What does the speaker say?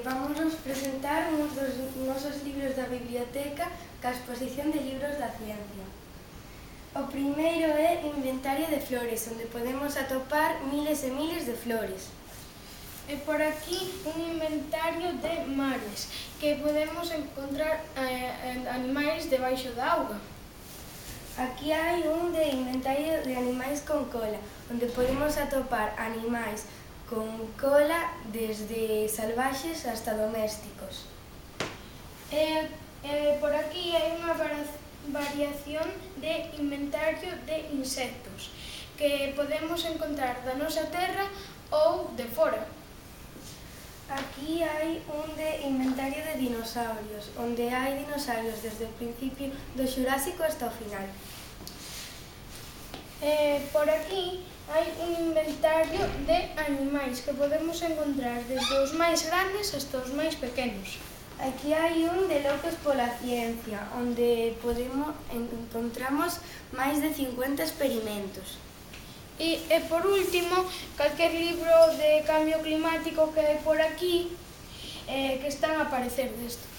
Vamos presentar uns dos nosos libros da biblioteca ca exposición de libros da ciencia. O primeiro é Inventario de flores, onde podemos atopar miles e miles de flores. E por aquí un inventario de mares, que podemos encontrar animais debaixo da auga. Aquí hai un de inventario de animais con cola, onde podemos atopar animais con cola desde salvaxes hasta domésticos. Por aquí hai unha variación de inventario de insectos que podemos encontrar da nosa terra ou de fora. Aquí hai un de inventario de dinosaurios, onde hai dinosaurios desde o principio do Xurásico hasta o final. Por aquí hai un inventario de animais que podemos encontrar desde os máis grandes hasta os máis pequenos. Aquí hai un de Locos pola Ciencia, onde encontramos máis de 50 experimentos. E por último, calquer libro de cambio climático que hai por aquí, que están a aparecer desto.